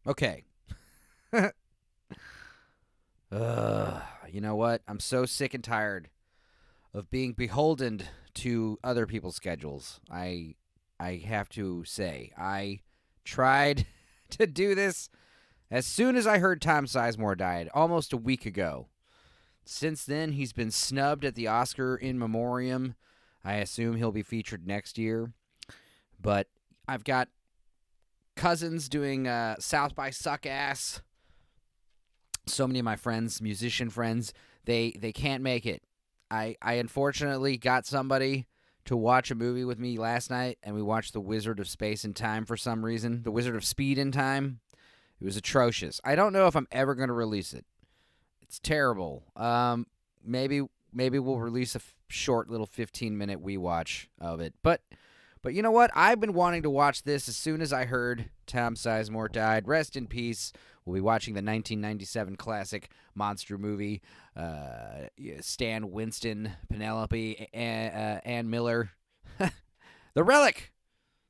Okay. You know what? I'm so sick and tired of being beholden to other people's schedules. I have to say, I tried to do this as soon as I heard Tom Sizemore died, almost a week ago. Since then, he's been snubbed at the Oscar in memoriam. I assume he'll be featured next year. But I've got cousins doing South by Suck-Ass. So many of my friends, musician friends, they can't make it. I unfortunately got somebody to watch a movie with me last night, and we watched The Wizard of Space and Time for some reason. The Wizard of Speed and Time. It was atrocious. I don't know if I'm ever going to release it. It's terrible. Maybe we'll release a short little 15-minute wee watch of it. But you know what? I've been wanting to watch this as soon as I heard Tom Sizemore died. Rest in peace. We'll be watching the 1997 classic monster movie. Stan Winston, Penelope, Ann Miller. The Relic.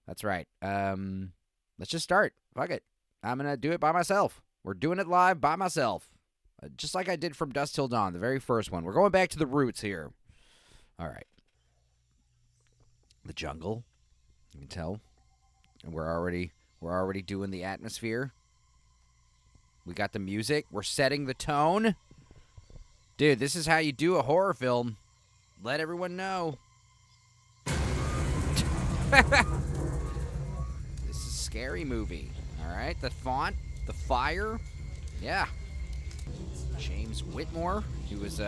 That's right. Let's just start. Fuck it. I'm going to do it by myself. We're doing it live by myself. Just like I did from Dusk Till Dawn, the very first one. We're going back to the roots here. All right. The jungle. You can tell. And we're already doing the atmosphere. We got the music. We're setting the tone. Dude, this is how you do a horror film. Let everyone know. This is a scary movie. All right, the font, the fire. Yeah. James Whitmore, who was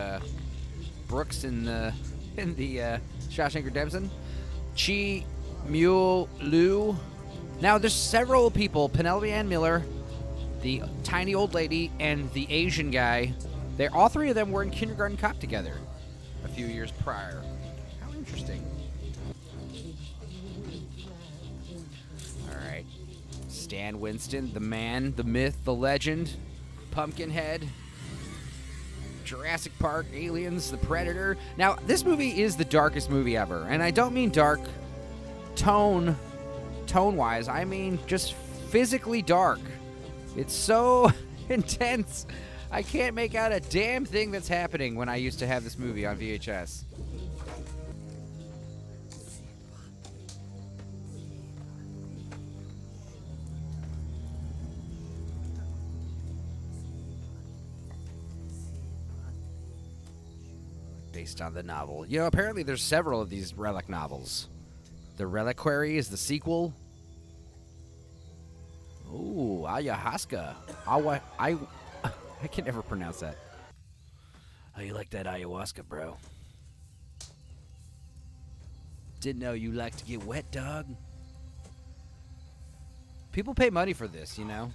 Brooks in the Shawshank Redemption. Chi Mule Liu. Now, there's several people, Penelope Ann Miller, the tiny old lady, and the Asian guy. All three of them were in Kindergarten Cop together a few years prior. How interesting. All right. Stan Winston, the man, the myth, the legend, Pumpkinhead, Jurassic Park, Aliens, The Predator. Now, this movie is the darkest movie ever, and I don't mean dark tone-wise. I mean just physically dark. It's so intense. I can't make out a damn thing that's happening when I used to have this movie on VHS. Based on the novel. You know, apparently there's several of these Relic novels. The Reliquary is the sequel. Ooh, ayahuasca. I can never pronounce that. How you like that ayahuasca, bro? Didn't know you like to get wet, dog. People pay money for this, you know?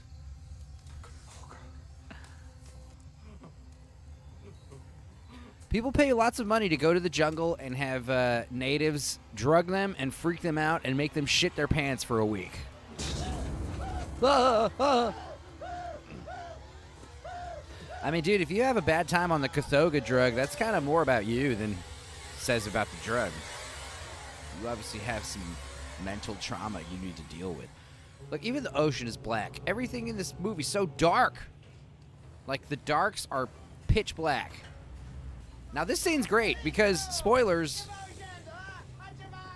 People pay lots of money to go to the jungle and have natives drug them and freak them out and make them shit their pants for a week. I mean, dude, if you have a bad time on the Kathoga drug, that's kind of more about you than it says about the drug. You obviously have some mental trauma you need to deal with. Look, even the ocean is black. Everything in this movie is so dark. Like, the darks are pitch black. Now, this scene's great because, spoilers,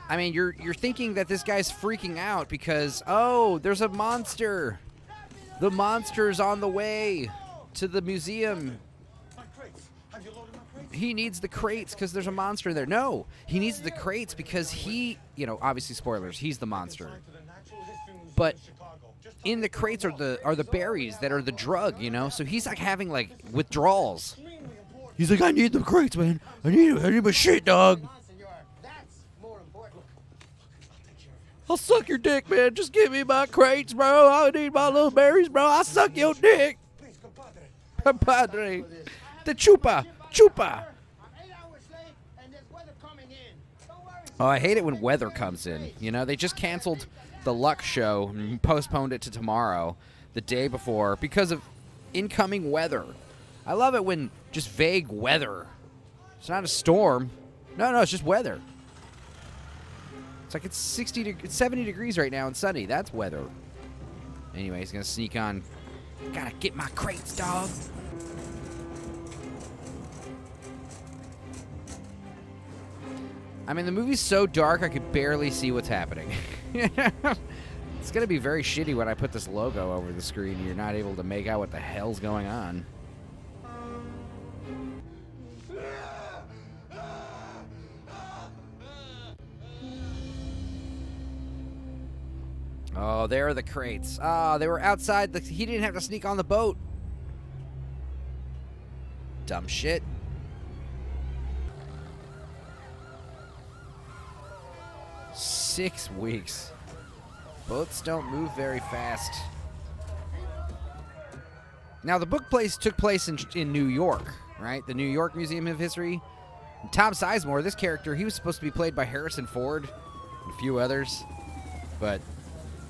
I mean, you're thinking that this guy's freaking out because, oh, there's a monster. The monster's on the way to the museum. He needs the crates because there's a monster in there. No, he needs the crates because he, you know, obviously spoilers, he's the monster. But in the crates are the berries that are the drug, you know? So he's like having like withdrawals. He's like, I need the crates, man. I need my shit, dog. I'll suck your dick, man. Just give me my crates, bro. I need my little berries, bro. I'll suck your dick. Compadre. The chupa. Oh, I hate it when weather comes in. You know, they just canceled the Luck show and postponed it to tomorrow, the day before, because of incoming weather. I love it when just vague weather. It's not a storm. No, it's just weather. It's like it's 70 degrees right now and sunny. That's weather. Anyway, he's going to sneak on Gotta get my crates, dog. I mean, the movie's so dark I could barely see what's happening. It's gonna be very shitty when I put this logo over the screen and you're not able to make out what the hell's going on. Oh, there are the crates. Ah, they were outside. He didn't have to sneak on the boat. Dumb shit. Six weeks. Boats don't move very fast. Now, the book took place in New York, right? The New York Museum of History. And Tom Sizemore, this character, he was supposed to be played by Harrison Ford and a few others. But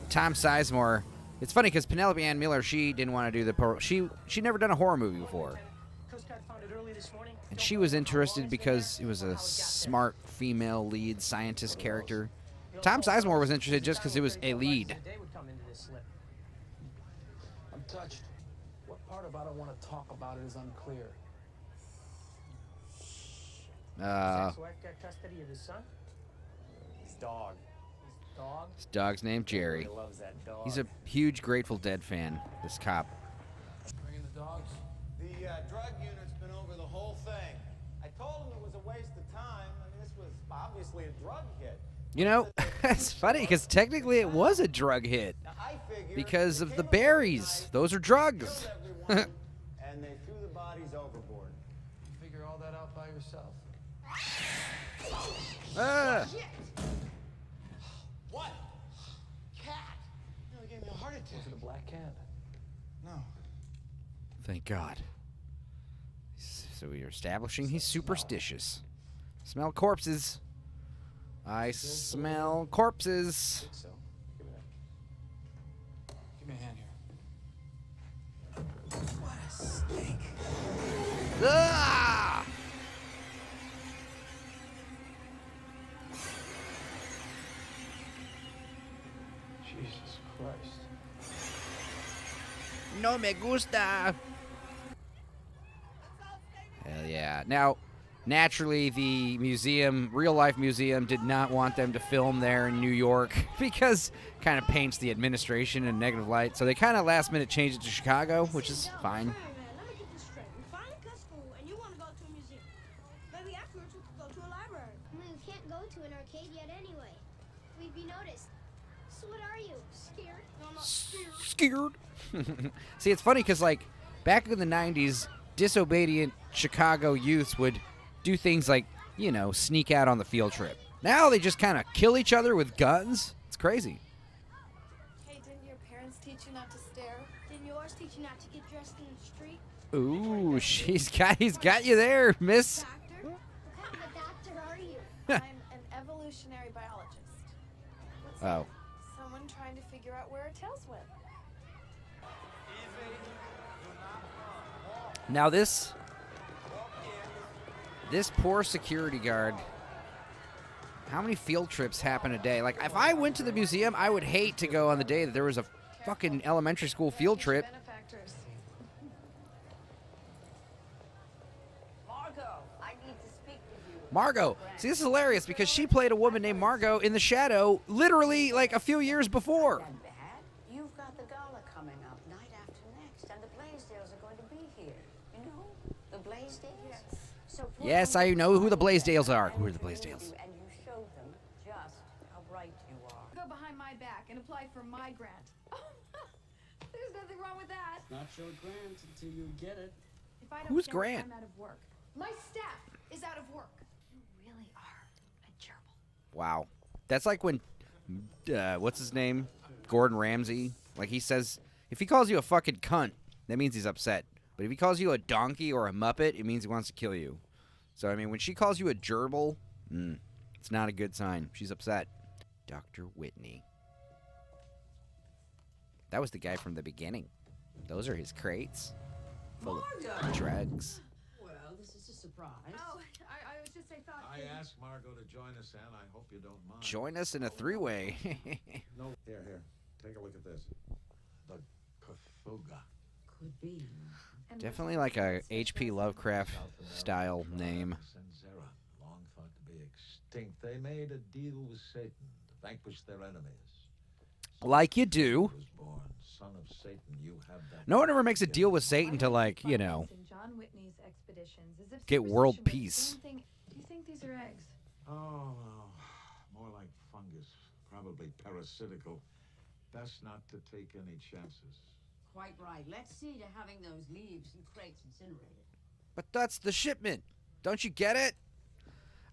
Tom Sizemore, it's funny because Penelope Ann Miller, she didn't want to do the... She never done a horror movie before. And she was interested because it was a smart female lead scientist character. Tom Sizemore was interested just because it was a lead. I'm touched. What part about I want to talk about it is unclear. His ex-wife got custody of his son? His dog. His dog? His dog's named Jerry. He loves that dog. He's a huge Grateful Dead fan, this cop. Bringing the dogs. The drug unit's been over the whole thing. I told him it was a waste of time. I mean, this was obviously a drug hit. You know, it's funny because technically it was a drug hit Now, I figure because they of the came up berries. overnight, Those are drugs. killed everyone, and they threw the bodies overboard. You figure all that out by yourself. Ah. What? Cat. Nearly gave me a heart attack. Was it a black cat? No. Thank God. So we are establishing he's superstitious. Smell corpses. I smell corpses. So, give me that. Give me a hand here. What a stink. Ah! Jesus Christ. No me gusta. Hell yeah. Now, naturally, the museum, real-life museum, did not want them to film there in New York because kind of paints the administration in a negative light. So they kind of last-minute changed it to Chicago, which is fine. Let me get this straight. We finally cut school, and you want to go to a museum. Maybe afterwards we could go to a library. I mean, we can't go to an arcade yet anyway. We'd be noticed. So what are you, scared? No, I'm not scared. Scared. See, it's funny because, like, back in the 90s, disobedient Chicago youths would do things like, you know, sneak out on the field trip. Now they just kind of kill each other with guns. It's crazy. Hey, didn't your parents teach you not to stare? Didn't yours teach you not to get dressed in the street? Ooh, he's got you there, miss. Doctor? What kind of a doctor are you? I'm an evolutionary biologist. What's Oh. someone trying to figure out where our tails went? Now this poor security guard, how many field trips happen a day? Like, if I went to the museum, I would hate to go on the day that there was a fucking elementary school field trip. Benefactors. Margot, I need to speak with you. Margot. See, this is hilarious because she played a woman named Margot in The Shadow literally like a few years before. That bad? You've got the gala coming up night after next, and the Blaisdells are going to be here. You know, the Blaisdells? Yes. So put Yes, on I your know who the best Blaisdells are. and Who are the you Blaisdells? And you show them just how bright you are. Go behind my back and apply for my grant. There's nothing wrong with that. Not your grant until you get it. If I don't Who's get it, Grant? I'm out of work. My staff is out of work. You really are a gerbil. Wow. That's like when, what's his name? Gordon Ramsay. Like, he says, if he calls you a fucking cunt, that means he's upset. But if he calls you a donkey or a muppet, it means he wants to kill you. So, I mean, when she calls you a gerbil, it's not a good sign. She's upset. Dr. Whitney. That was the guy from the beginning. Those are his crates. Full of drugs. Well, this is a surprise. Oh, I was just, I thought. I asked Margot to join us, and I hope you don't mind. Join us in a three-way. No, here. Take a look at this. The Cthulhu. be. Definitely like a H.P. Lovecraft style name. Senzera, long thought to be extinct. They made a deal with Satan to vanquish their enemies. Like you do. Was born son of Satan. You have that. No one ever makes a deal with Satan to, like, you know, John Whitney's expeditions, as if get world superstition was the peace. same thing. Do you think these are eggs? Oh, more like fungus, probably parasitical. Best not to take any chances. Quite right. Let's see to having those leaves and crates incinerated. But that's the shipment. Don't you get it?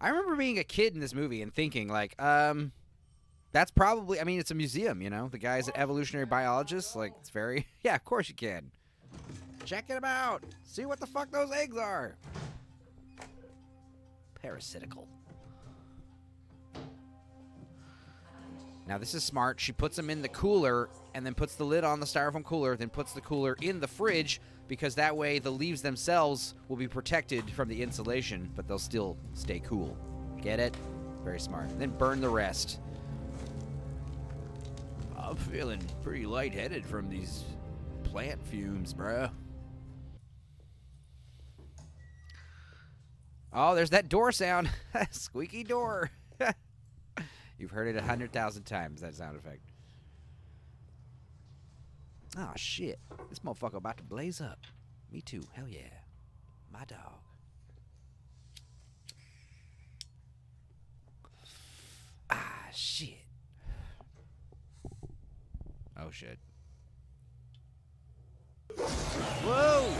I remember being a kid in this movie and thinking, like, that's probably, I mean, it's a museum, you know? The guy's an evolutionary biologist. Like, it's very, yeah, of course you can. Check it out. See what the fuck those eggs are. Parasitical. Now, this is smart. She puts them in the cooler and then puts the lid on the styrofoam cooler, then puts the cooler in the fridge because that way the leaves themselves will be protected from the insulation, but they'll still stay cool. Get it? Very smart. Then burn the rest. I'm feeling pretty lightheaded from these plant fumes, bruh. Oh, there's that door sound. Squeaky door. You've heard it 100,000 times, that sound effect. Oh, shit. This motherfucker about to blaze up. Me too. Hell yeah. My dog. Ah, shit. Oh, shit. Whoa!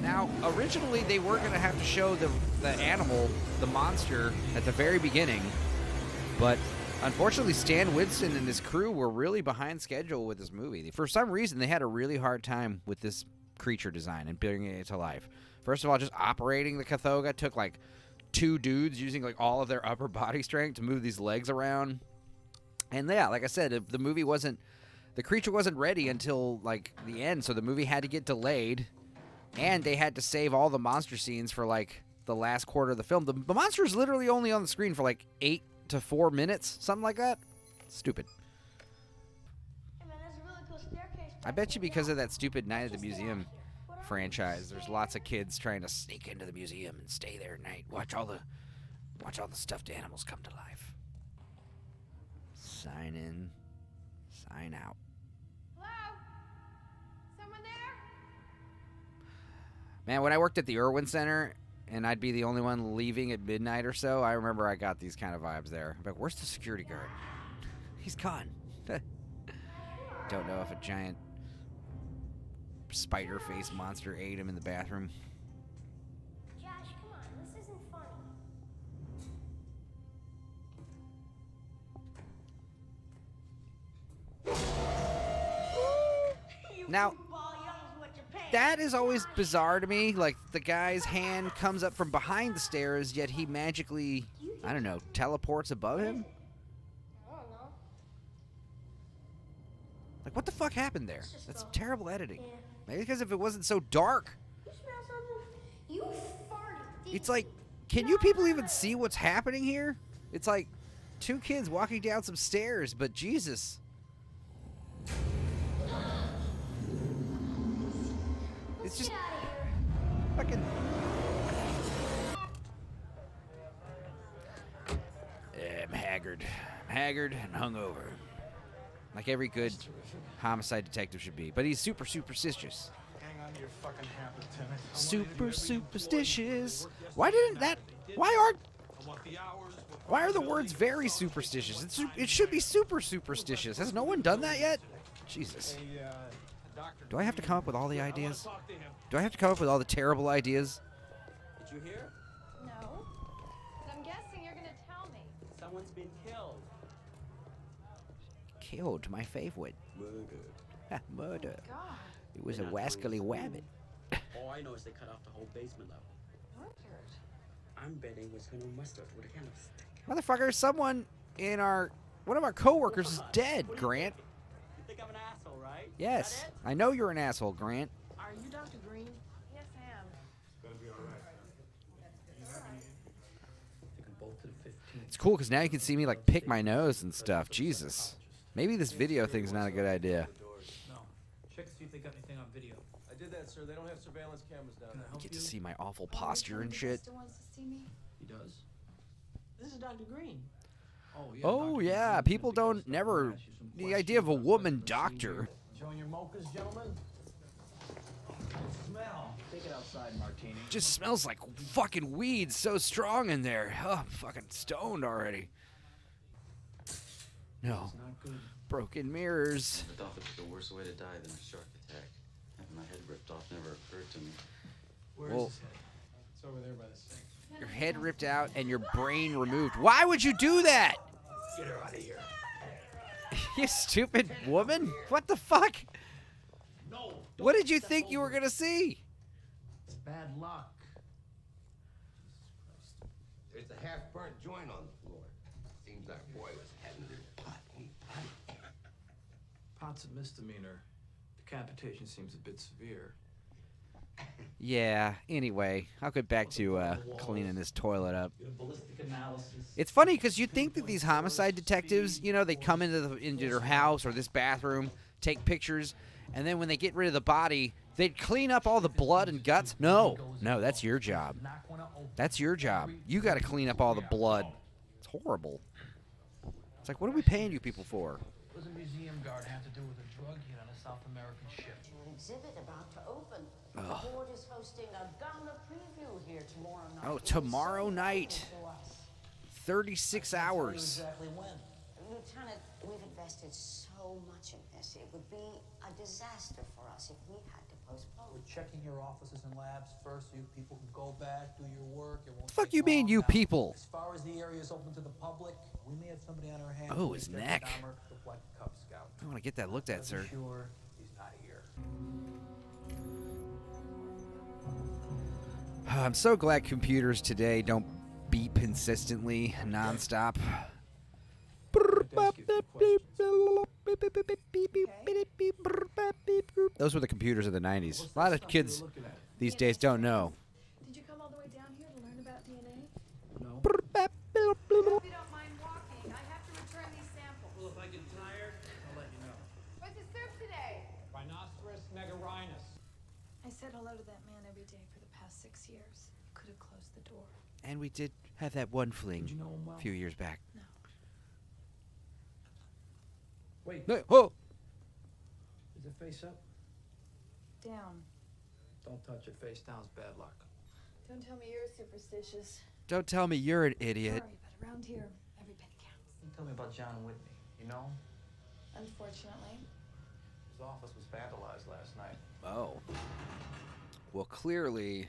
Now, originally they were going to have to show the animal, the monster, at the very beginning, but unfortunately Stan Winston and his crew were really behind schedule with this movie. For some reason, they had a really hard time with this creature design and bringing it to life. First of all, just operating the Cathoga took like 2 dudes using like all of their upper body strength to move these legs around. And yeah, like I said, the movie wasn't, the creature wasn't ready until like the end, so the movie had to get delayed. And they had to save all the monster scenes for, like, the last quarter of the film. The monster is literally only on the screen for, like, 8 to 4 minutes. Something like that. Stupid. Hey man, there's a really cool staircase. I bet you because of that stupid Night at the Museum franchise, there's lots of kids trying to sneak into the museum and stay there at night. Watch all the stuffed animals come to life. Sign in. Sign out. Hello? Someone there? Man, when I worked at the Irwin Center and I'd be the only one leaving at midnight or so, I remember I got these kind of vibes there. But where's the security guard? He's gone. Don't know if a giant spider face monster ate him in the bathroom. Josh, come on, this isn't funny. Now, that is always bizarre to me. Like, the guy's hand comes up from behind the stairs, yet he magically, I don't know, teleports above him? I don't know. Like, what the fuck happened there? That's terrible editing. Yeah. Maybe because if it wasn't so dark. You smell something? You farted. It's like, can you people even see what's happening here? It's like 2 kids walking down some stairs, but Jesus. It's just fucking. Yeah, I'm haggard. I'm haggard and hungover. Like every good homicide detective should be. But he's super superstitious. Hang on to your fucking hat, Lieutenant. Super superstitious. Why didn't that? Why are the words very superstitious? It should be super superstitious. Has no one done that yet? Jesus. Do I have to come up with all the ideas? Do I have to come up with all the terrible ideas? Did you hear? No. But I'm guessing you're gonna tell me. Someone's been killed. Killed my favorite. Murdered. Murder. God. It was a wascally wabbit. All I know is they cut off the whole basement level. Murdered. I'm betting it was Colonel Mustard with a can of stick. Motherfucker, someone in one of our coworkers is dead, Grant. You think I'm an asshole, right? Yes. Is that it? I know you're an asshole, Grant. Are you Dr. Green? Yes, I am. Take them both to the 15th. It's cool because now you can see me like pick my nose and stuff. Jesus. Maybe this video thing's not a good idea. No. Check to see if they got anything on video. I did that, sir. They don't have surveillance cameras down there. Get to see my awful posture and shit. Still wants to see me? He does. This is Dr. Green. Oh yeah. Oh Dr. yeah, Green people is the guest. don't never. Ask you some The idea of a questions woman about what's been seen doctor. here. Enjoying your mochas, gentlemen? Smell. Take it outside, Martini. Just smells like fucking weed. So strong in there. Oh, I'm fucking stoned already. No. It's not good. Broken mirrors. I thought it was the worst way to die than a shark attack. Having my head ripped off never occurred to me. Where Well- is his head? It's over there by the sink. Your head ripped out and your brain removed. Why would you do that? Get her out of here. You stupid woman. What the fuck? No. What did you think you were going to see? It's bad luck. There's a half-burnt joint on the floor. Seems our boy was having a pot. Pot's a misdemeanor. Decapitation seems a bit severe. Yeah, anyway, I'll get back to cleaning this toilet up. Get a ballistic analysis. It's funny because you'd think that these homicide detectives, you know, they come into their house or this bathroom, take pictures, and then when they get rid of the body, they'd clean up all the blood and guts. No, that's your job. That's your job. You got to clean up all the blood. It's horrible. It's like, what are we paying you people for? What does a museum guard have to do with a drug hit on a South American ship? An exhibit about to open. Ugh. The board is hosting a gala preview here tomorrow night. Oh, It is tomorrow so night. important to us. 36 hours. Exactly when? Lieutenant, we've invested so much in this. It would be a disaster for us if we had to postpone. We're checking your offices and labs first so you people can go back, do your work. It won't The fuck take you mean, long. you Now, people? As far as the area is open to the public, we may have somebody on our hands. Oh, who his Jeffrey neck. Dahmer looked like a Cub Scout. I want to get that looked at, But sir. be sure he's not here. I'm so glad computers today don't beep consistently, nonstop. Those were the computers of the 90s. A lot of kids these days don't know. Did you come all the way down here to learn about DNA? No. If you don't mind walking, I have to return these samples. Well, if I get tired, I'll let you know. What's the serve today? Rhinoceros megarinus. I said hello to that man every day for the past 6 years. Could have closed the door. And we did have that one fling Did you know him well? a few years back. No. Wait, No, oh, is it face up? Down. Don't touch it. Face down is bad luck. Don't tell me you're superstitious. don't tell me you're an idiot. Sorry, but around here, every penny counts. Tell me about John Whitney. You know, Unfortunately. his office was vandalized last night. Oh. Well, clearly,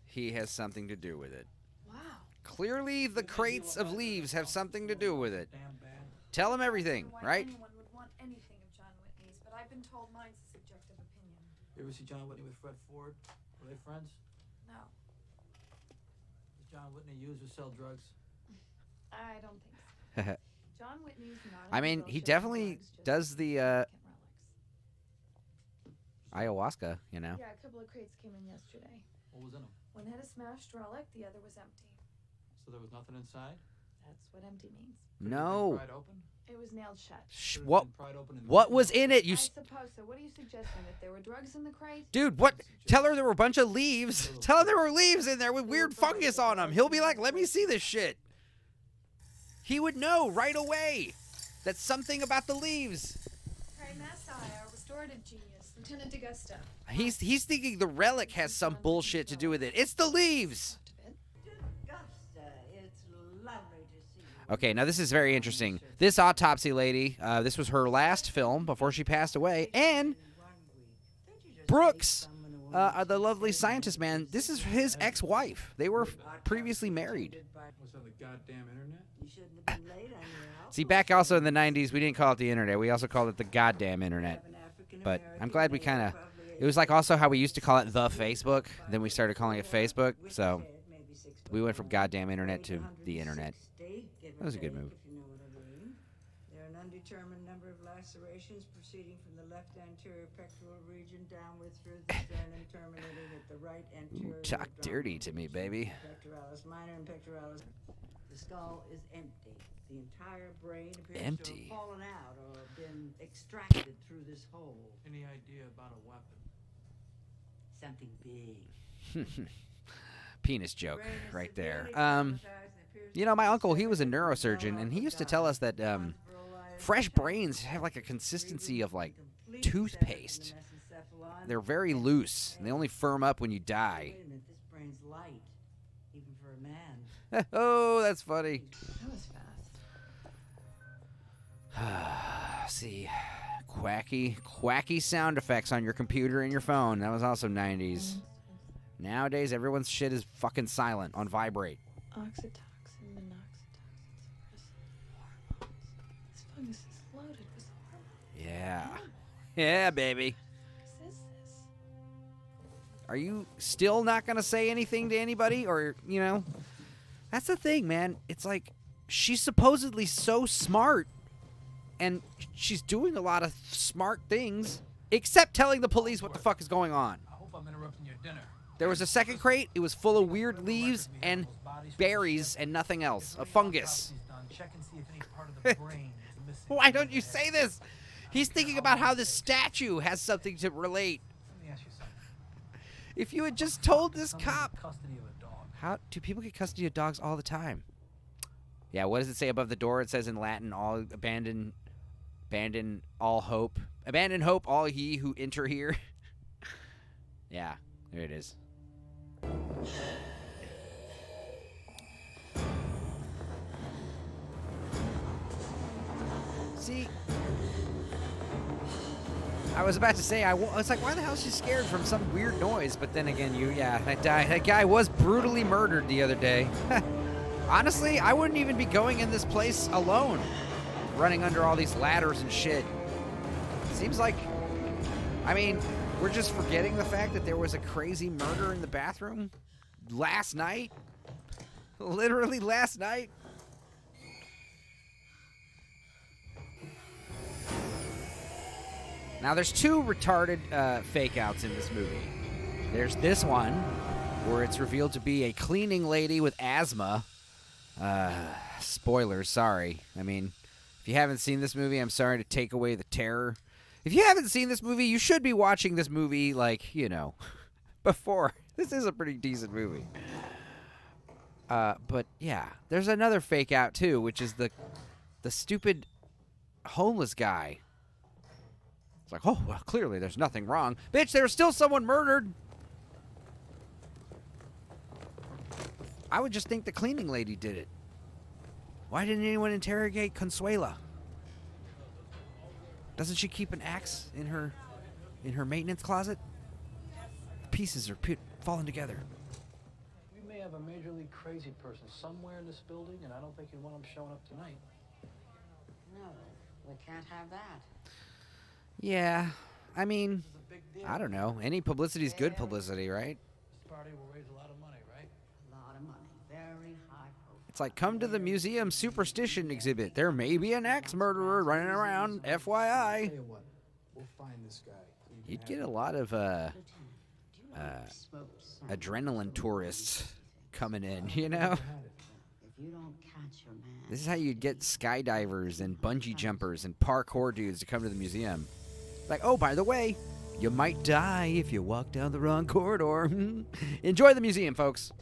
he has something to do with it. Wow. Clearly, the crates of leaves have something to do with it. Damn bad. Tell him everything, Why right? anyone would want anything of John Whitney's, but I've been told mine's a subjective opinion. You ever see John Whitney with Fred Ford? Were they friends? No, Does John Whitney use or sell drugs? I don't think so. John Whitney's not. I mean, he definitely does the ayahuasca, you know. Yeah, a couple of crates came in yesterday. What was in them? One had a smashed relic, the other was empty. So there was nothing inside? That's what empty means. No. Pried open? It was nailed shut. Could've What? been pried open and What was in it? You, I suppose so. What are you suggesting? That there were drugs in the crate? dude. What? Tell her there were a bunch of leaves. Tell her there were leaves in there with weird fungus on them. He'll be like, "Let me see this shit." He would know right away. That's something about the leaves. Harry Massai, our restorative genius, Lieutenant Augusta. He's thinking the relic has some bullshit to do with it. It's the leaves. Augusta, it's lovely to see you. Okay, now this is very interesting. This autopsy lady, this was her last film before she passed away, and Brooks, the lovely scientist man, this is his ex-wife. They were previously married. What's on the goddamn internet? You shouldn't have been late on your outfit. See, back also in the 90s, we didn't call it the internet. We also called it the goddamn internet. But I'm glad we kind of... It was like also how we used to call it the Facebook. Then we started calling it Facebook. So we went from goddamn internet to the internet. That was a good move. If you know what I mean. There are an undetermined number of lacerations proceeding from the left anterior pectoral region downward through the sternum, terminating at the right anterior. Talk dirty to me, baby. Pectoralis minor and pectoralis. The skull is empty. The entire brain appears to Empty. have fallen out or extracted through this hole. Any idea about a weapon? Something big. Penis joke right there. You know, my uncle, he was a neurosurgeon, and he used to tell us that fresh brains have like a consistency of like toothpaste. They're very loose, and they only firm up when you die. Wait a minute, this brain's light, even for a man. Oh, that's funny. That was fast. See, quacky sound effects on your computer and your phone. That was also 90s. Nowadays, everyone's shit is fucking silent on vibrate. Oxytocin, monoxytocin, suppressant hormones. This fungus is loaded with hormones. Yeah. Yeah, baby. What is this? Are you still not going to say anything to anybody? Or, you know, that's the thing, man. It's like, she's supposedly so smart, and she's doing a lot of smart things, except telling the police what the fuck is going on. I hope I'm interrupting your dinner. There was a second crate. It was full of weird leaves and berries and nothing else. A fungus. Check and see if any part of the brain is missing. Why don't you say this? He's thinking about how this statue has something to relate. Let me ask you something. If you had just told this Somebody cop. get custody of a dog. How do people get custody of dogs all the time? Yeah, what does it say above the door? It says in Latin, all abandon all hope. Abandon hope, all ye who enter here. Yeah, there it is. See, I was about to say, I was like, why the hell is she scared from some weird noise? But then again, that guy was brutally murdered the other day. Honestly, I wouldn't even be going in this place alone, running under all these ladders and shit. Seems like, I mean, we're just forgetting the fact that there was a crazy murder in the bathroom last night. Literally last night. Now, there's two retarded fake outs in this movie. There's this one, where it's revealed to be a cleaning lady with asthma. Spoilers, sorry. I mean, if you haven't seen this movie, I'm sorry to take away the terror. If you haven't seen this movie, you should be watching this movie, like, you know, before. This is a pretty decent movie. But, yeah, there's another fake out, too, which is the stupid homeless guy. It's like, oh, well, clearly there's nothing wrong. Bitch, there was still someone murdered. I would just think the cleaning lady did it. Why didn't anyone interrogate Consuela? Doesn't she keep an axe in her maintenance closet? Pieces are falling together. We may have a majorly crazy person somewhere in this building, and I don't think you'd want him showing up tonight. No, we can't have that. Yeah, I mean, I don't know. Any publicity is good publicity, right? This party will raise a lot of money, right? A lot of money. Very high profile. It's like, come to the museum superstition exhibit. There may be an axe murderer running around, FYI. Tell you what, we'll find this guy. You'd get a lot of adrenaline tourists coming in, you know? If you don't catch your man. This is how you'd get skydivers and bungee jumpers and parkour dudes to come to the museum. Like, oh, by the way, you might die if you walk down the wrong corridor. Enjoy the museum, folks.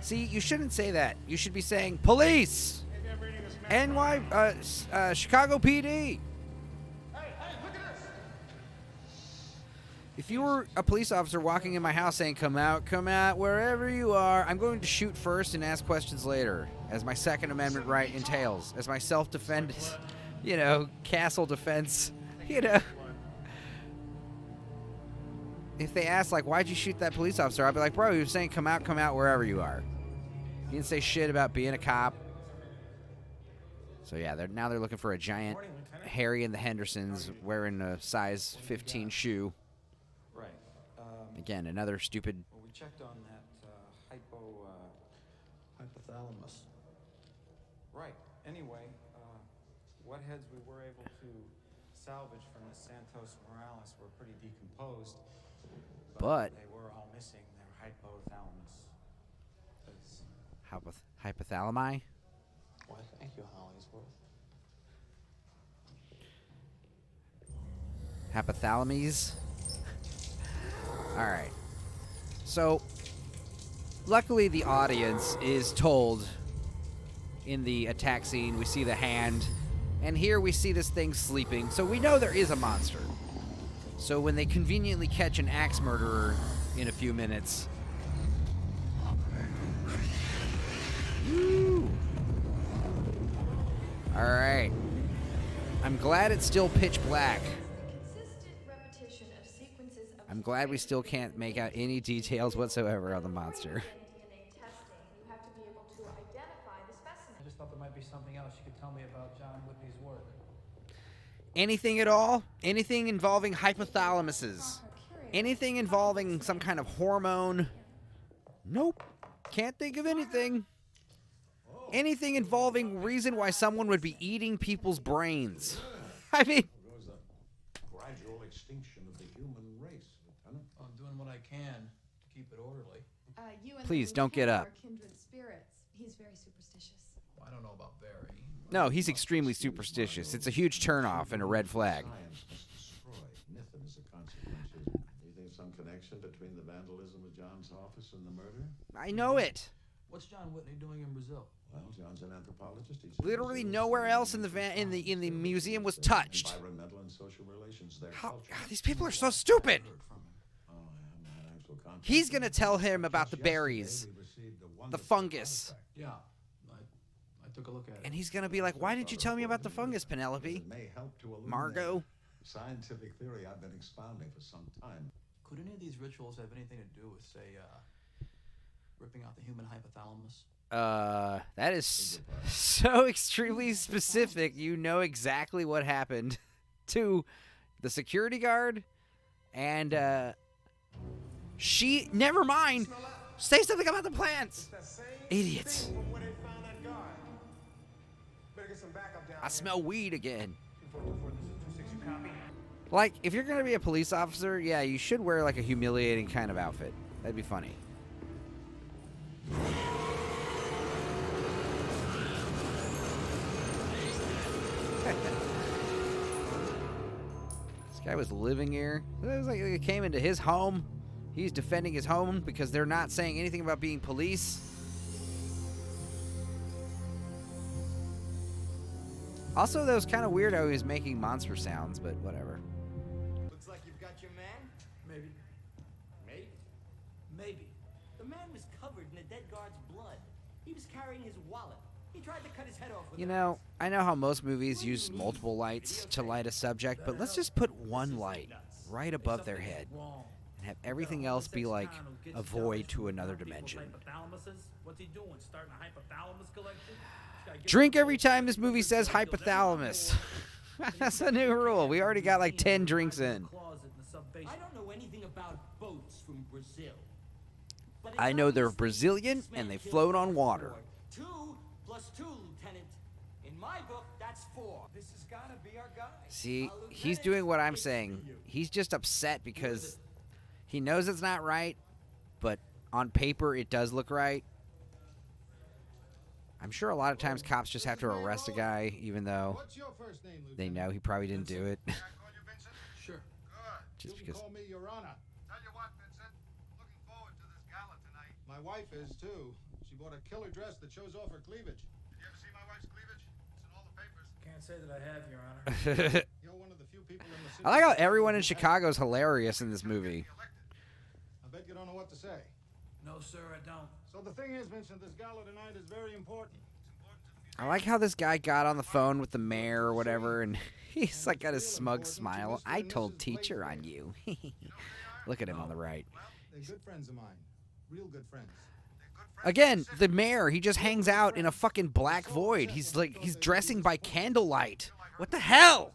See, you shouldn't say that. You should be saying, police! Chicago PD! If you were a police officer walking in my house saying, come out, wherever you are, I'm going to shoot first and ask questions later, as my Second Amendment right entails, as my self-defense, you know, castle defense, you know. If they ask, like, why'd you shoot that police officer? I'd be like, bro, you were saying come out, wherever you are. You didn't say shit about being a cop. So, yeah, now they're looking for a giant Harry and the Hendersons wearing a size 15 shoe. Right. Again, another stupid... Well, we checked on that hypothalamus. Right. Anyway, what heads we were able to salvage from the Santos Morales were pretty decomposed. But they were all missing their hypothalamus. Hypothalami? Why, thank you, Hollingsworth. Hypothalamies? Alright. So, luckily the audience is told in the attack scene, we see the hand, and here we see this thing sleeping, so we know there is a monster. So when they conveniently catch an axe murderer in a few minutes... Woo! Alright. I'm glad it's still pitch black. I'm glad we still can't make out any details whatsoever on the monster. I just thought there might be something else you could tell me about John Whitney's work. Anything at all? Anything involving hypothalamuses? Anything involving some kind of hormone? Nope. Can't think of anything. Anything involving reason why someone would be eating people's brains. I mean... Gradual extinction of the human race, Lieutenant. I'm doing what I can to keep it orderly. Please, don't get up. Kindred spirits. He's very superstitious. Well, I don't know about Barry. No, he's extremely superstitious. It's a huge turnoff and a red flag. Science must destroy nothing as a consequence. Do you think some connection between the vandalism of John's office and the murder? I know it. What's John Whitney doing in Brazil? Well, John's an anthropologist. He's Literally nowhere else in the museum was touched. Environmental and social relations. Their How, culture. God, these people are so stupid. Oh, I haven't had actual contact. He's gonna tell him about the berries, We received a the wonderful fungus, Yeah, I took a look at it. and he's gonna be like, "Why didn't you tell me about the fungus, Penelope? It may help to illuminate Margot?" Scientific theory I've been expounding for some time. Could any of these rituals have anything to do with, say, ripping out the human hypothalamus? That is so extremely specific. You know exactly what happened to the security guard, and she. Never mind. Say something about the plants. Idiots. I smell weed again. Like, if you're gonna be a police officer, yeah, you should wear like a humiliating kind of outfit. That'd be funny. This guy was living here. It was like they came into his home. He's defending his home because they're not saying anything about being police. Also, that was kind of weird how he was making monster sounds, but whatever. Looks like you've got your man. Maybe. Maybe. Maybe. The man was covered in a dead guard's blood. He was carrying his wallet. He tried to cut his head off with You know, I know how most movies use multiple lights to light a subject, but let's just put one light right above their head and have everything else be like a void to another dimension. What's he doing? Starting a hypothalamus collection? Drink every time this movie says hypothalamus. That's a new rule. We already got like 10 drinks in. I don't know anything about boats from Brazil. But I know they're Brazilian and they float on water. 2 plus 2, Lieutenant. In my book, that's 4. This has got to be our guy. See, he's doing what I'm saying. He's just upset because he knows it's not right, but on paper it does look right. I'm sure a lot of times cops just have to arrest a guy, even though they know he probably didn't do it. Sure. Just because. Call me Your Honor. Tell you what, Vincent, looking forward to this gala tonight. My wife is too. She bought a killer dress that shows off her cleavage. Did you ever see my wife's cleavage? It's in all the papers. Can't say that I have, Your Honor. You're one of the few people in the city. I like how everyone in Chicago is hilarious in this movie. I bet you don't know what to say. No, sir, I don't. So the thing is, Vincent, this gala tonight is very important. I like how this guy got on the phone with the mayor or whatever, and he's like got his smug smile. I told teacher on you. Look at him on the right. They're good friends of mine. Real good friends. Again, the mayor, he just hangs out in a fucking black void. He's dressing by candlelight. What the hell?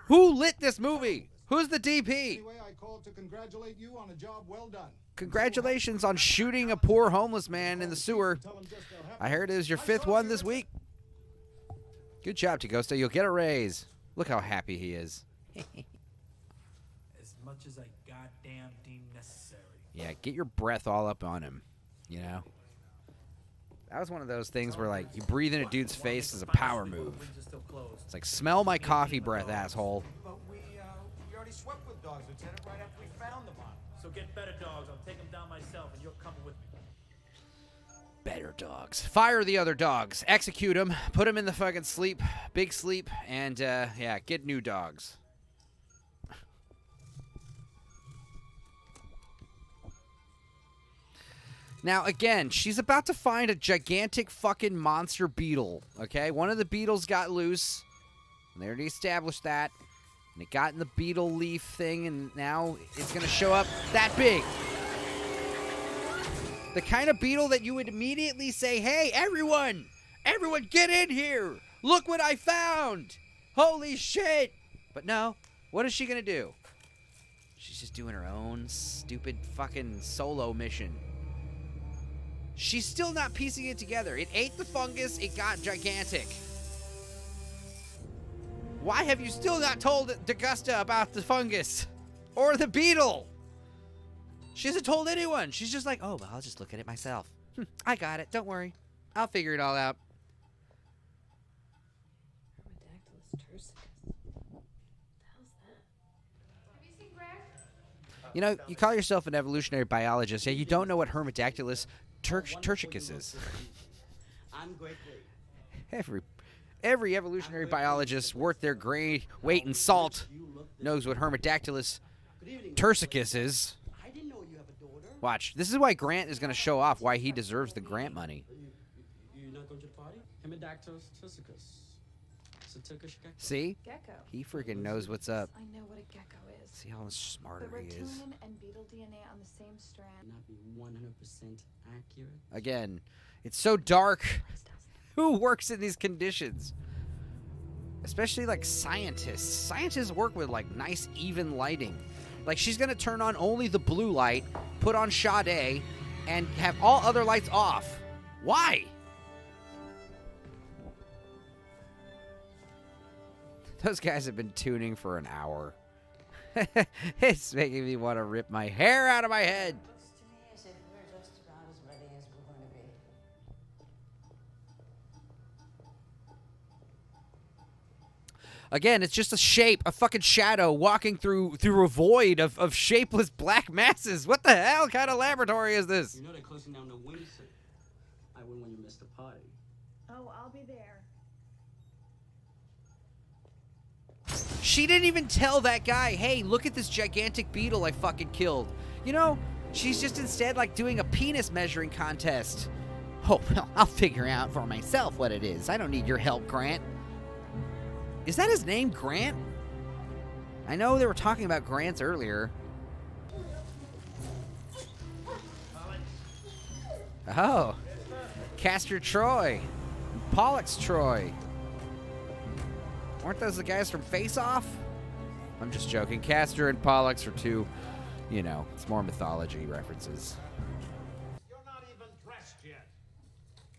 Who lit this movie? Who's the DP? Anyway, I called to congratulate you on a job well done. Congratulations on shooting a poor homeless man in the sewer. I heard it was your 5th one this week. Good job, Tagosta. You'll get a raise. Look how happy he is. As much as I goddamn deem necessary. Yeah, get your breath all up on him, you know? That was one of those things where, like, you breathe in a dude's face as a power move. It's like, smell my coffee breath, asshole. But we already swept with dogs, Lieutenant, right after we found them on. So get better dogs. I'll take them down myself, and you're coming with me. Better dogs. Fire the other dogs. Execute them. Put them in the fucking sleep. Big sleep. And, yeah, get new dogs. Now, again, she's about to find a gigantic fucking monster beetle, okay? One of the beetles got loose. And they already established that. And it got in the beetle leaf thing, and now it's going to show up that big. The kind of beetle that you would immediately say, hey, everyone get in here. Look what I found. Holy shit. But no, what is she going to do? She's just doing her own stupid fucking solo mission. She's still not piecing it together. It ate the fungus. It got gigantic. Why have you still not told D'Augusta about the fungus? Or the beetle? She hasn't told anyone. She's just like, oh, well, I'll just look at it myself. I got it. Don't worry. I'll figure it all out. You know, you call yourself an evolutionary biologist, yet you don't know what Hermodactylus turchicus is. I'm greatly. Every evolutionary biologist worth their weight in salt knows what Hermodactylus turchicus is. I didn't know you have a daughter. Watch. This is why Grant is going to show off why he deserves the Grant money. You're not going to the party? Hemidactylus tusicus. See? Gecko. He freaking knows what's up. I know what a gecko is. See how smarter But he is. reptilian and beetle DNA on the same strand. Not be 100% accurate. Again, it's so dark. Who works in these conditions? Especially like scientists. Scientists work with like nice even lighting. Like she's gonna turn on only the blue light, put on Sade, and have all other lights off. Why? Those guys have been tuning for an hour. It's making me want to rip my hair out of my head. Looks to me as if we're just about as ready as we're going to be. Again, it's just a shape, a fucking shadow walking through a void of shapeless black masses. What the hell kind of laboratory is this? You know they're closing down the wings. I win when you miss the party. Oh, I'll be there. She didn't even tell that guy, hey, look at this gigantic beetle I fucking killed. You know, she's just instead like doing a penis measuring contest. Oh, well, I'll figure out for myself what it is. I don't need your help, Grant. Is that his name, Grant? I know they were talking about Grants earlier. Oh. Castor Troy. Pollux Troy. Weren't those the guys from Face Off? I'm just joking. Castor and Pollux are two, you know, it's more mythology references. You're not even dressed yet.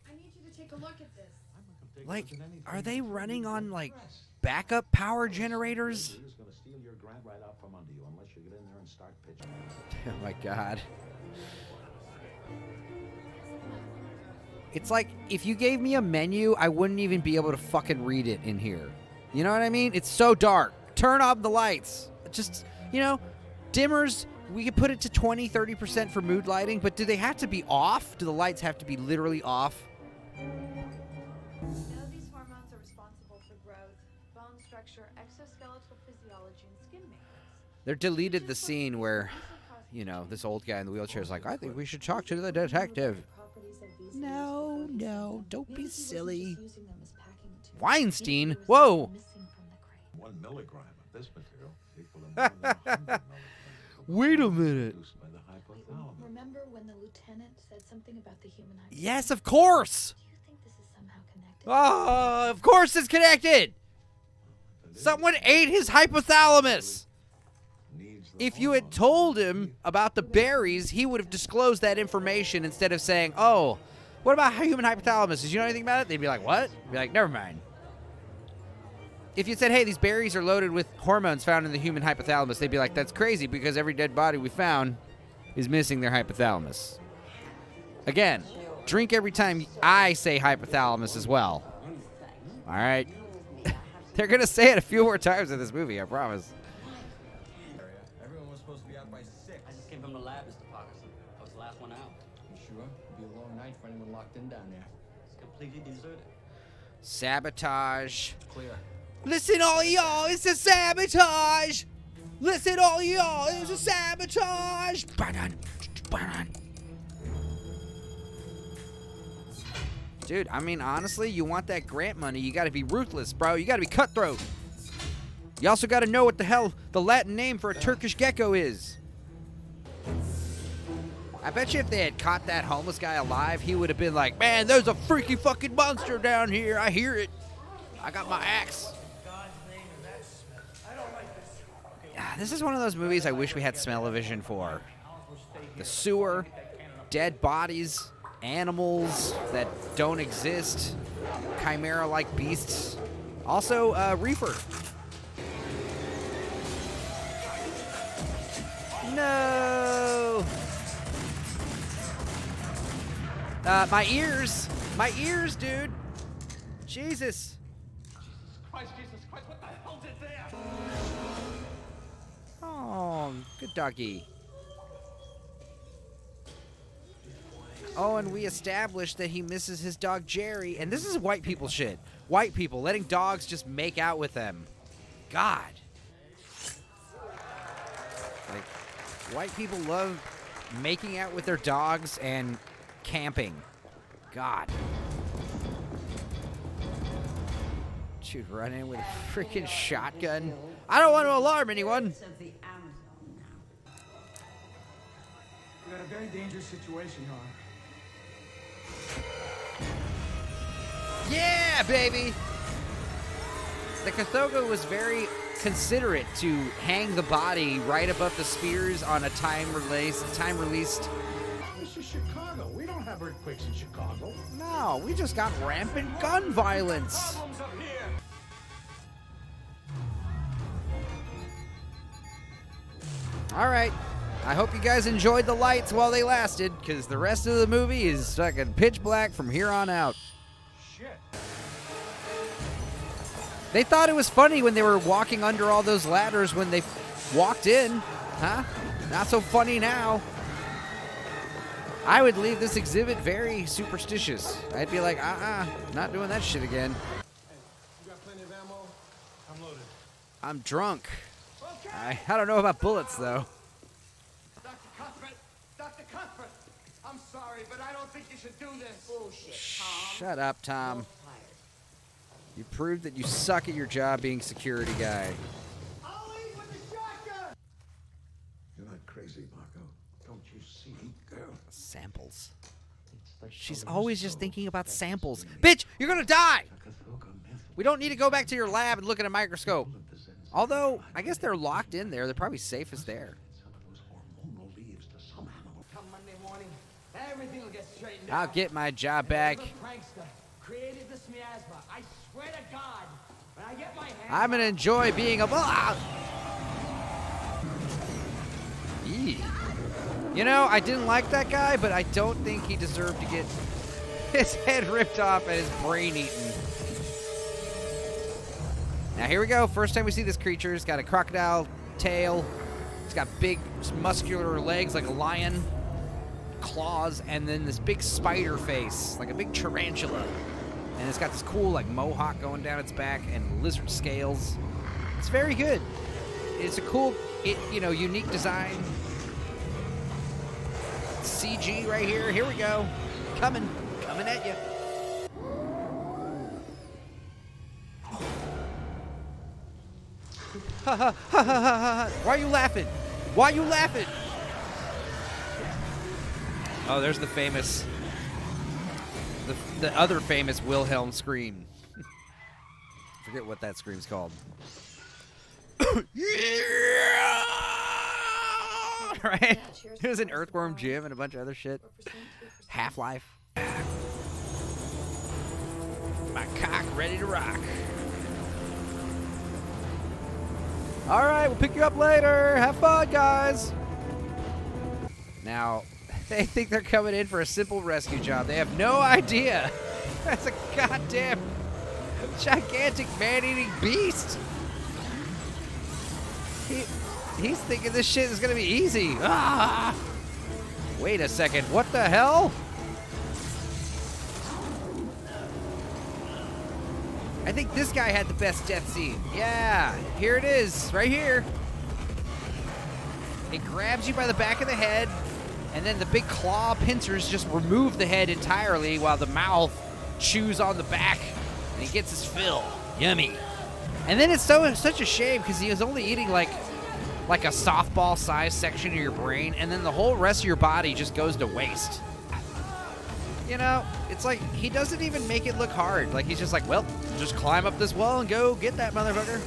I need you to take a look at this. Like, are they running on, like, backup power generators? He's gonna steal your grant right out from under you unless you get in there and start pitching. Oh my god. It's like, if you gave me a menu, I wouldn't even be able to fucking read it in here. You know what I mean? It's so dark. Turn off the lights. Just, you know, dimmers, we could put it to 20, 30% for mood lighting, but do they have to be off? Do the lights have to be literally off? You know these hormones are responsible for growth, bone structure, exoskeletal physiology, and skin maintenance. They're deleted the scene where, you know, this old guy in the wheelchair is like, I think we should talk to the detective. No, don't be silly. Weinstein? Whoa! 1 milligram of this material equal to more than 100 milligrams. Wait a minute. Produced by the hypothalamus. Remember when the lieutenant said something about the human hypothalamus? Yes, of course! Do you think this is somehow connected? Oh, of course it's connected! Someone ate his hypothalamus! If you had told him about the berries, he would have disclosed that information instead of saying, oh, what about human hypothalamus? Did you know anything about it? They'd be like, what? Be like, never mind. If you said, hey, these berries are loaded with hormones found in the human hypothalamus, they'd be like, that's crazy because every dead body we found is missing their hypothalamus. Again, drink every time I say hypothalamus as well. All right? They're going to say it a few more times in this movie, I promise. Everyone was supposed to be out by 6. I just came from the lab, Mr. Parkinson. I was the last one out. You sure? It'll be a long night for anyone locked in down there. It's completely deserted. Sabotage. Clear. Listen, all y'all, it's a sabotage. Listen, all y'all, it's a sabotage. Dude, I mean, honestly, you want that grant money, you got to be ruthless, bro. You got to be cutthroat. You also got to know what the hell the Latin name for a Turkish gecko is. I bet you if they had caught that homeless guy alive, he would have been like, man, there's a freaky fucking monster down here. I hear it. I got my axe. This is one of those movies I wish we had smell-o-vision for. The sewer, dead bodies, animals that don't exist, chimera-like beasts. Also, reefer. No! My ears! My ears, dude! Jesus! Jesus Christ, what the hell did there? Oh, good doggy. Oh, and we established that he misses his dog Jerry. And this is white people shit. White people letting dogs just make out with them. God. Like, white people love making out with their dogs and camping. God. Dude, run in with a freaking shotgun. I don't want to alarm anyone. We got a very dangerous situation, huh? Yeah, baby! The Kathoga was very considerate to hang the body right above the spears on a time-released... This is Chicago. We don't have earthquakes in Chicago. No, we just got rampant gun violence. All right. I hope you guys enjoyed the lights while they lasted, because the rest of the movie is fucking pitch black from here on out. Shit. They thought it was funny when they were walking under all those ladders when they walked in. Huh? Not so funny now. I would leave this exhibit very superstitious. I'd be like, not doing that shit again. Hey, you got plenty of ammo? I'm loaded. I'm drunk. I don't know about bullets, though. Dr. Cuthbert, I'm sorry, but I don't think you should do this. Bullshit, Tom. Shut up, Tom. You proved that you suck at your job being security guy. I'll leave with the shotgun. You're not crazy, Marco. Don't you see, girl? Samples. She's always just thinking about samples. Bitch, you're gonna die! We don't need to go back to your lab and look at a microscope. Although, I guess they're locked in there. They're probably safest there. Come Monday morning, everything will get straightened I'll out. get my job back. Prankster created this miasma. I swear to God, when I get my hands I'm gonna enjoy being a... Eee. You know, I didn't like that guy, but I don't think he deserved to get his head ripped off and his brain eaten. Now here we go. First time we see this creature. It's got a crocodile tail. It's got big muscular legs like a lion. Claws. And then this big spider face. Like a big tarantula. And it's got this cool like mohawk going down its back and lizard scales. It's very good. It's a cool, unique design. CG right here. Here we go. Coming at you. Ha ha ha ha ha ha! Why are you laughing? Why are you laughing? Oh, there's the famous, the other famous Wilhelm scream. Forget what that scream's called. Yeah! Right? It was an Earthworm Jim and a bunch of other shit. Half-Life. My cock ready to rock. All right, we'll pick you up later. Have fun, guys. Now, They think they're coming in for a simple rescue job. They have no idea. That's a goddamn gigantic man-eating beast. He's thinking this shit is gonna be easy. Ah! Wait a second. What the hell? I think this guy had the best death scene. Yeah, here it is, right here. It grabs you by the back of the head, and then the big claw pincers just remove the head entirely while the mouth chews on the back, and he gets his fill. Yummy. And then it's such a shame because he was only eating like a softball-sized section of your brain, and then the whole rest of your body just goes to waste. You know, it's like he doesn't even make it look hard. Like he's just like, well, just climb up this wall and go get that motherfucker.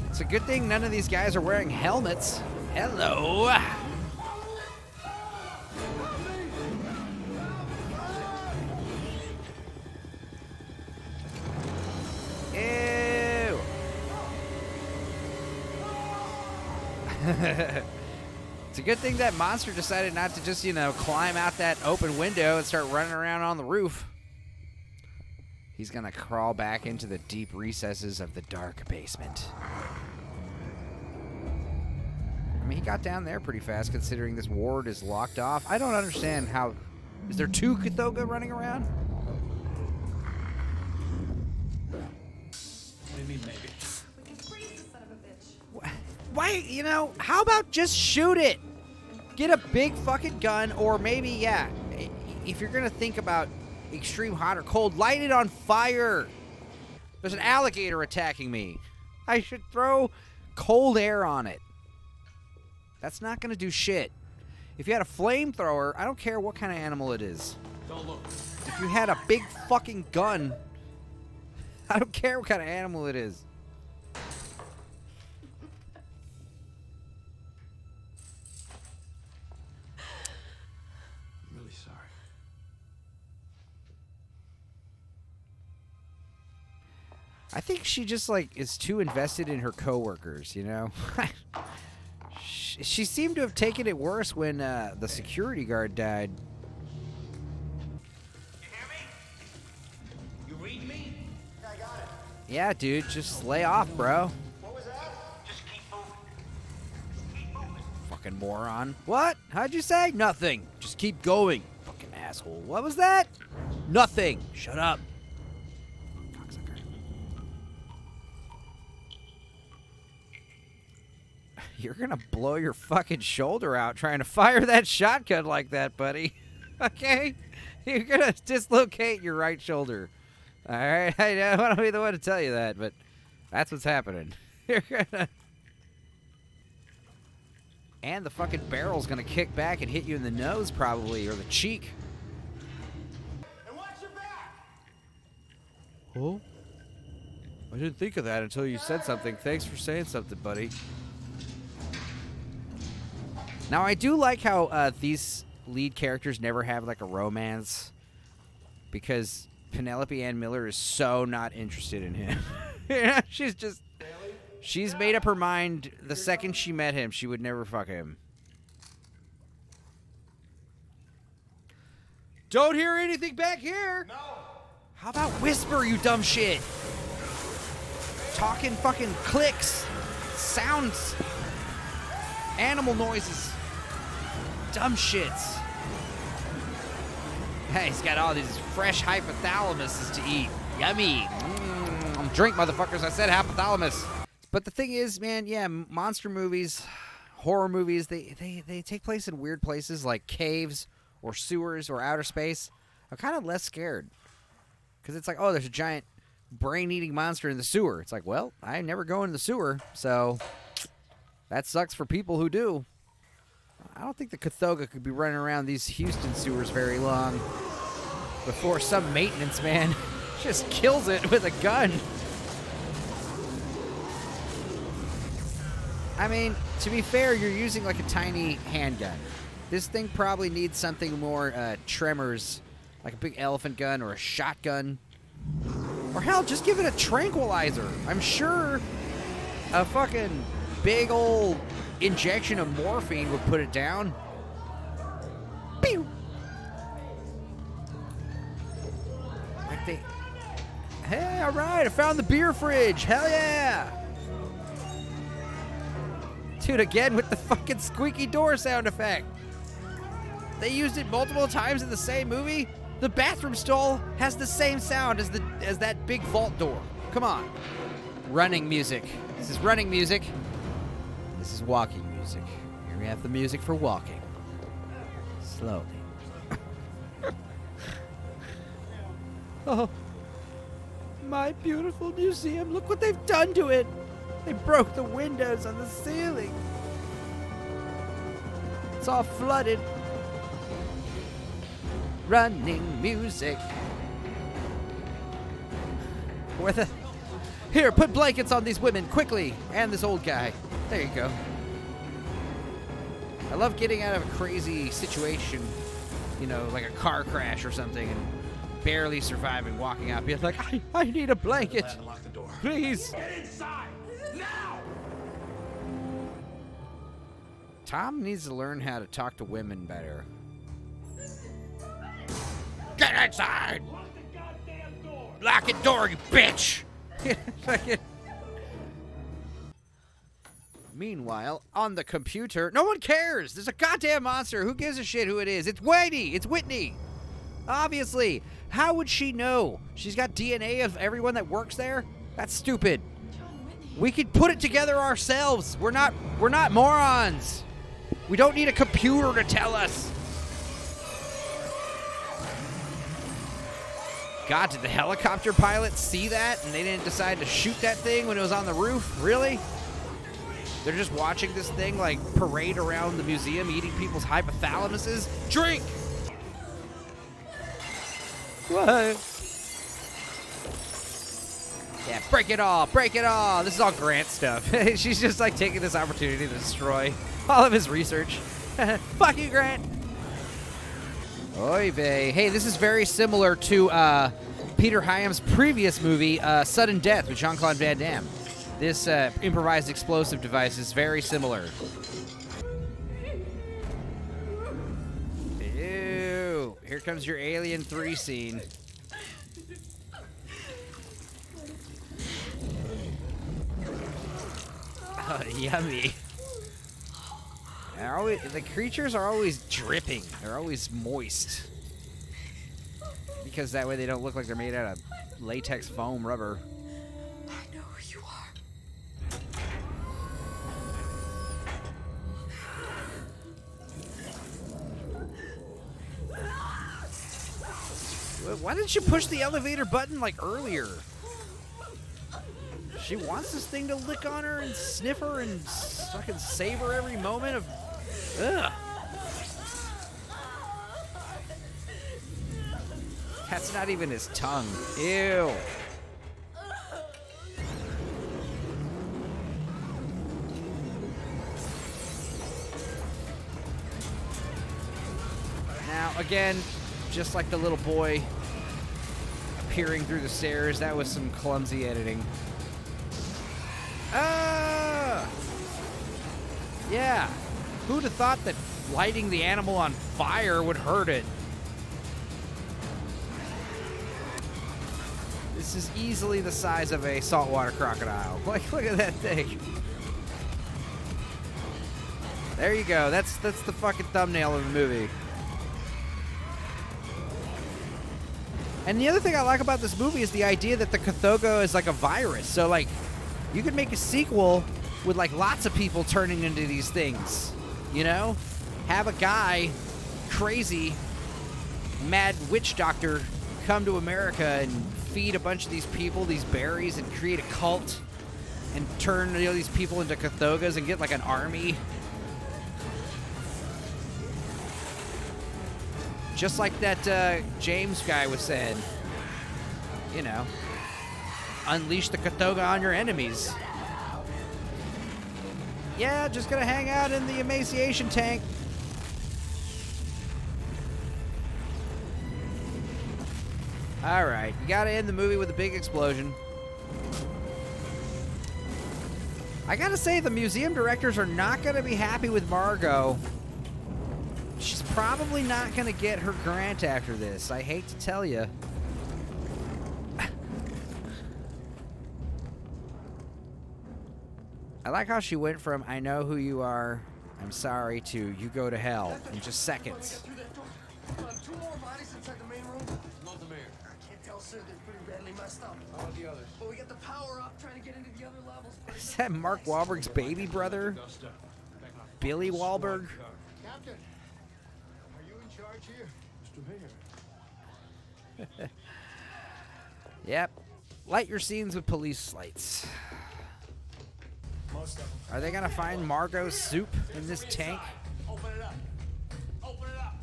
It's a good thing none of these guys are wearing helmets. Hello. Ew. It's a good thing that monster decided not to just, you know, climb out that open window and start running around on the roof. He's gonna crawl back into the deep recesses of the dark basement. I mean, he got down there pretty fast considering this ward is locked off. I don't understand how... Is there two Cthulhu running around? What do you mean, maybe? We can freeze the son of a bitch. Why, you know, how about just shoot it? Get a big fucking gun, or maybe, yeah, if you're gonna think about extreme hot or cold, light it on fire. There's an alligator attacking me. I should throw cold air on it. That's not gonna do shit. If you had a flamethrower, I don't care what kind of animal it is. Don't look. If you had a big fucking gun, I don't care what kind of animal it is. I'm really sorry. I think she just, like, is too invested in her coworkers, you know? She seemed to have taken it worse when the security guard died. You hear me? You read me? Yeah, I got it. Yeah, dude, just lay off, bro. What was that? Just keep moving. Just keep moving. Fucking moron. What? How'd you say? Nothing. Just keep going. Fucking asshole. What was that? Nothing. Shut up. Cocksucker. You're gonna blow your fucking shoulder out trying to fire that shotgun like that, buddy. Okay? You're gonna dislocate your right shoulder. Alright? I don't want to be the one to tell you that, but that's what's happening. You're gonna... And the fucking barrel's gonna kick back and hit you in the nose, probably, or the cheek. And watch your back! Oh? I didn't think of that until you said something. Thanks for saying something, buddy. Now, I do like how these lead characters never have, like, a romance. Because Penelope Ann Miller is so not interested in him. Yeah, she's made up her mind the second she met him, she would never fuck him. Don't hear anything back here. No. How about whisper, you dumb shit? Talking fucking clicks, sounds, animal noises, dumb shits. Hey, he's got all these fresh hypothalamuses to eat. Yummy. Drink, motherfuckers. I said hypothalamus. But the thing is, man, yeah, monster movies, horror movies, they take place in weird places like caves or sewers or outer space. I'm kind of less scared. Because it's like, oh, there's a giant brain-eating monster in the sewer. It's like, well, I never go in the sewer, so that sucks for people who do. I don't think the Cthulhu could be running around these Houston sewers very long before some maintenance man just kills it with a gun. I mean, to be fair, you're using like a tiny handgun. This thing probably needs something more tremors, like a big elephant gun or a shotgun. Or hell, just give it a tranquilizer. I'm sure a fucking big old injection of morphine would put it down. Pew! Like they... Hey, all right, I found the beer fridge. Hell yeah! Dude, again with the fucking squeaky door sound effect. They used it multiple times in the same movie. The bathroom stall has the same sound as that big vault door. Come on. Running music. This is running music. This is walking music. Here we have the music for walking. Slowly. Oh, my beautiful museum. Look what they've done to it. They broke the windows on the ceiling. It's all flooded. Running music. Where the... Here, put blankets on these women, quickly. And this old guy. There you go. I love getting out of a crazy situation, you know, like a car crash or something, and barely surviving, walking out, being like, I need a blanket. Lock the door. Please. Get inside! Now! Tom needs to learn how to talk to women better. Get inside! Lock the goddamn door! Lock the door, you bitch! Meanwhile, on the computer, no one cares. There's a goddamn monster. Who gives a shit who it is? It's Whitey. It's Whitney. Obviously. How would she know? She's got DNA of everyone that works there? That's stupid. We could put it together ourselves. We're not morons. We don't need a computer to tell us. God, did the helicopter pilot see that and they didn't decide to shoot that thing when it was on the roof? Really? They're just watching this thing like parade around the museum, eating people's hypothalamuses? Drink! What? Yeah, break it all, break it all. This is all Grant stuff. She's just like taking this opportunity to destroy all of his research. Fuck you, Grant. Oy vey. Hey, this is very similar to Peter Hyam's previous movie, Sudden Death with Jean-Claude Van Damme. This improvised explosive device is very similar. Ew. Here comes your Alien 3 scene. Oh, yummy. The creatures are always dripping. They're always moist. Because that way they don't look like they're made out of latex foam rubber. I know who you are. Why didn't you push the elevator button like earlier? She wants this thing to lick on her and sniff her and fucking savor every moment of... Ugh. That's not even his tongue. Ew. Now, again, just like the little boy appearing through the stairs, that was some clumsy editing. Ah! Yeah. Who'd have thought that lighting the animal on fire would hurt it? This is easily the size of a saltwater crocodile. Like, look at that thing. There you go. That's the fucking thumbnail of the movie. And the other thing I like about this movie is the idea that the Cthulhu is like a virus. So, like, you could make a sequel with, like, lots of people turning into these things. You know? Have a guy, crazy, mad witch doctor, come to America and feed a bunch of these people these berries and create a cult and turn, you know, these people into Cthulhus and get, like, an army. Just like that James guy was saying. You know. Unleash the Cthulhu on your enemies. Yeah, just gonna hang out in the emaciation tank. Alright, you gotta end the movie with a big explosion. I gotta say, the museum directors are not gonna be happy with Margot. She's probably not gonna get her grant after this. I hate to tell you. I like how she went from "I know who you are, I'm sorry" to "you go to hell" in just seconds. Two more bodies inside the main room. Not the mayor. I can't tell, sir. They're pretty badly messed up. How about the others? Well, we got the power up, trying to get into the other levels. Is that Mark Wahlberg's baby brother? Billy Wahlberg? Captain, are you in charge here? Mr. Mayor. Yep. Light your scenes with police lights. Most of them. Are they gonna find Margot's soup in this tank? Open it up. Open it up.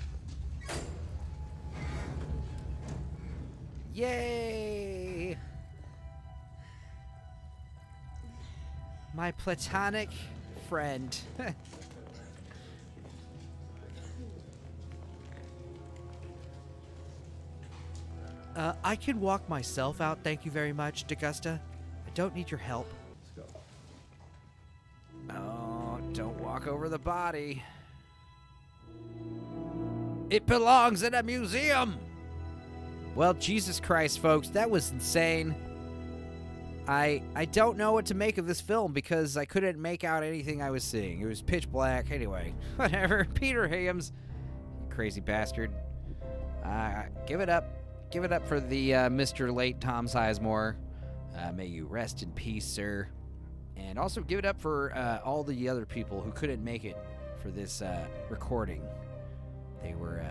Yay! My platonic friend. I can walk myself out, thank you very much, D'Augusta. I don't need your help. Let's go. Oh, don't walk over the body. It belongs in a museum! Well, Jesus Christ, folks, that was insane. I don't know what to make of this film because I couldn't make out anything I was seeing. It was pitch black. Anyway, whatever. Peter Hyams, you crazy bastard. Give it up. Give it up for the Mr. Late Tom Sizemore. May you rest in peace, sir. And also give it up for all the other people who couldn't make it for this recording. They were,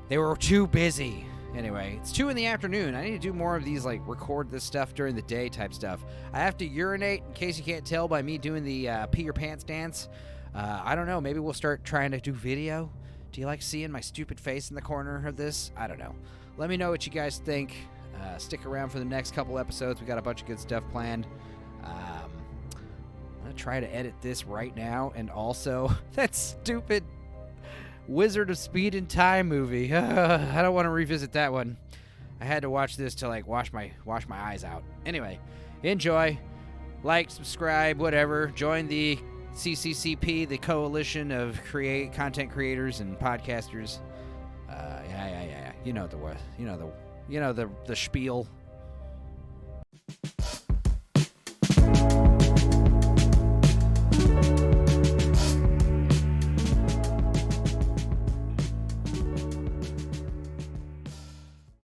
they were too busy. Anyway, it's 2 in the afternoon. I need to do more of these, like, record this stuff during the day type stuff. I have to urinate, in case you can't tell by me doing the pee your pants dance. I don't know. Maybe we'll start trying to do video. Do you like seeing my stupid face in the corner of this? I don't know. Let me know what you guys think. Stick around for the next couple episodes. We got a bunch of good stuff planned. I'm going to try to edit this right now. And also, that stupid Wizard of Speed and Time movie. I don't want to revisit that one. I had to watch this to, like, wash my eyes out. Anyway, enjoy. Like, subscribe, whatever. Join the CCCP, the coalition of content creators and podcasters. Yeah. You know the spiel.